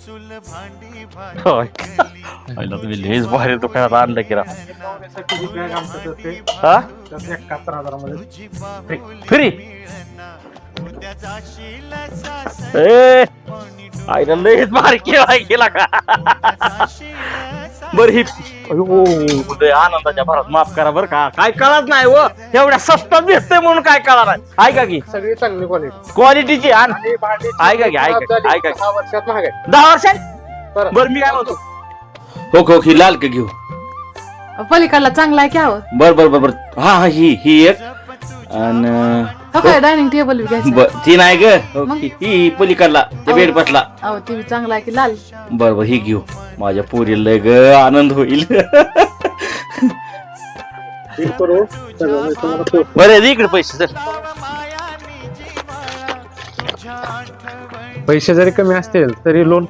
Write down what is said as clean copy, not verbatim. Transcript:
होय पहिला तुम्ही लेस बाहेर दुकानात आणलं की राव हा 71,000 फ्री ए आईला लेस बाहेर केला गेला का बर ही लय आनंदाच्या भरात माफ करा बर का काय कळत नाही व एवढ्या स्वस्तात भेटतंय म्हणून काय कळणार आहे ऐका की सगळी चांगली क्वालिटी क्वालिटीची आण ऐका की ऐका की 10 वर्षात महाग आहे 10 वर्षात बर मी काय म्हणतो हो ही लाल का घेऊ पलीकडला चांगला आहे की हवं बर बर बर बर हा हा ही एक आणि काय डायनिंग टेबल बी घ्यायचं ती नाही ग ही पलीकडला ते बेड पटला अहो ती बी चांगला आहे की लाल बर बर ही घेऊ माझ्या पोरीला लय ग आनंद होईल बरे इकडे पैसे सर पैसे जरी कमी असतील तरी लोन